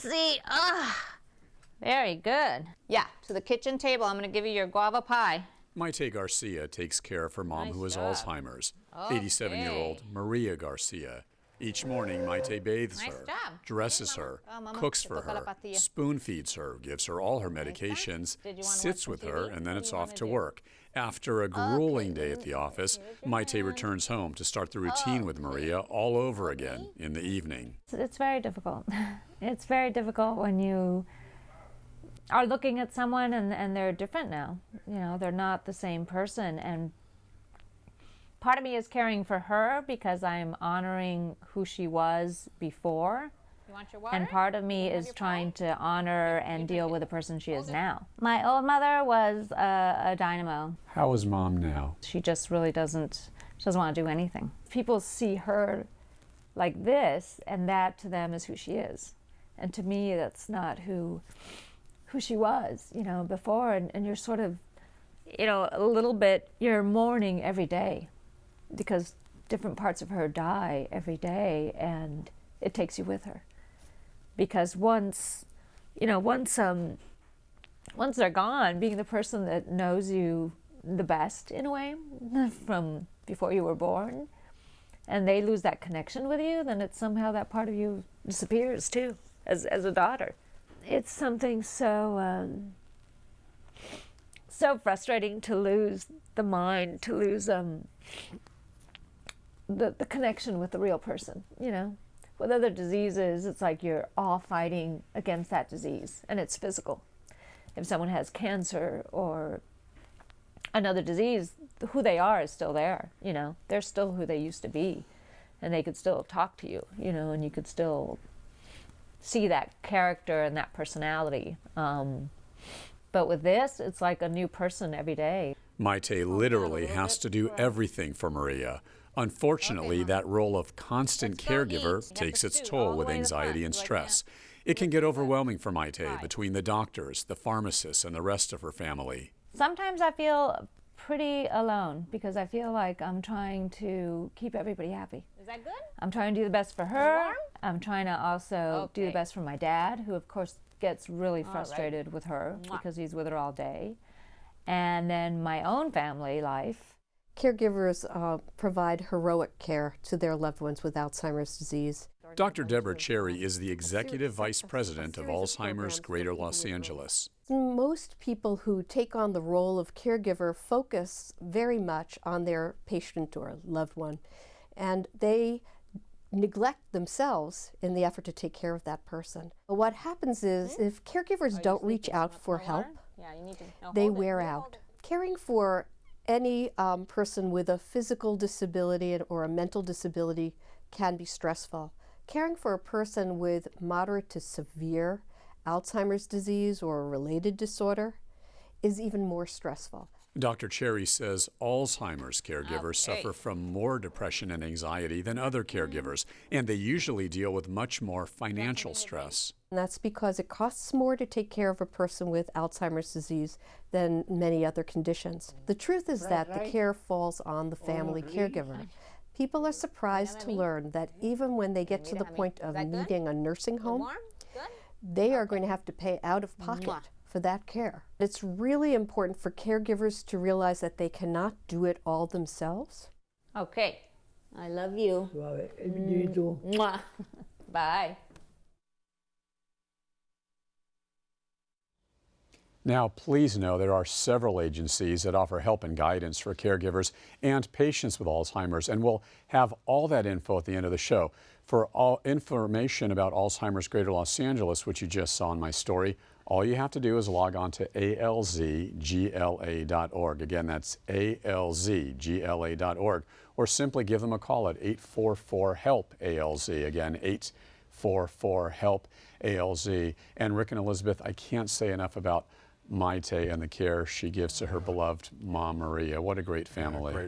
messy. Very good. Yeah, to the kitchen table. I'm going to give you your guava pie. Maite Garcia takes care of her mom who has Alzheimer's. 87-year-old Maria Garcia. Each morning, Maite bathes her, dresses her, cooks for her, spoon feeds her, gives her all her medications, sits with her, and then it's off to work. After a grueling day at the office, Maite returns home to start the routine with Maria all over again in the evening. It's very difficult. It's very difficult when you are looking at someone and they're different now. You know, they're not the same person. And part of me is caring for her because I'm honoring who she was before. You want your water? And part of me is trying to honor and deal with the person she is now. My old mother was a dynamo. How is Mom now? She just really doesn't want to do anything. People see her like this, and that to them is who she is. And to me, that's not who she was, you know, before. And you're sort of, you know, a little bit, you're mourning every day because different parts of her die every day, and it takes you with her. Because once they're gone, being the person that knows you the best in a way from before you were born, and they lose that connection with you, then it's somehow that part of you disappears too, as a daughter. It's something so frustrating to lose the mind, to lose the connection with the real person, you know. With other diseases, it's like you're all fighting against that disease, and it's physical. If someone has cancer or another disease, who they are is still there, you know. They're still who they used to be, and they could still talk to you, you know, and you could still see that character and that personality. But with this, it's like a new person every day. Maite literally has to do everything for Maria. Unfortunately, that role of constant caregiver takes its toll with anxiety and stress. It can get overwhelming for Maite between the doctors, the pharmacists, and the rest of her family. Sometimes I feel pretty alone because I feel like I'm trying to keep everybody happy. Is that good? I'm trying to do the best for her. I'm trying to also do the best for my dad, who of course gets really frustrated with her because he's with her all day. And then my own family life. Caregivers provide heroic care to their loved ones with Alzheimer's disease. Dr. Deborah Cherry is the Executive Vice President of Alzheimer's Greater Los Angeles. Most people who take on the role of caregiver focus very much on their patient or loved one, and they neglect themselves in the effort to take care of that person. What happens is if caregivers don't reach out for help, they wear out. Caring for any person with a physical disability or a mental disability can be stressful. Caring for a person with moderate to severe Alzheimer's disease or a related disorder is even more stressful. Dr. Cherry says Alzheimer's caregivers suffer from more depression and anxiety than other caregivers, and they usually deal with much more financial stress. And that's because it costs more to take care of a person with Alzheimer's disease than many other conditions. The truth is that the care falls on the family caregiver. People are surprised to learn that even when they get to the point of needing a nursing home, they are going to have to pay out of pocket for that care. It's really important for caregivers to realize that they cannot do it all themselves. Okay. I love you. Mwah. Bye. Now, please know there are several agencies that offer help and guidance for caregivers and patients with Alzheimer's, and we'll have all that info at the end of the show. For all information about Alzheimer's Greater Los Angeles, which you just saw in my story, all you have to do is log on to alzgla.org. Again, that's alzgla.org, or simply give them a call at 844-HELP-ALZ. Again, 844-HELP-ALZ. And Rick and Elizabeth, I can't say enough about Maite and the care she gives to her beloved mom, Maria. What a great family.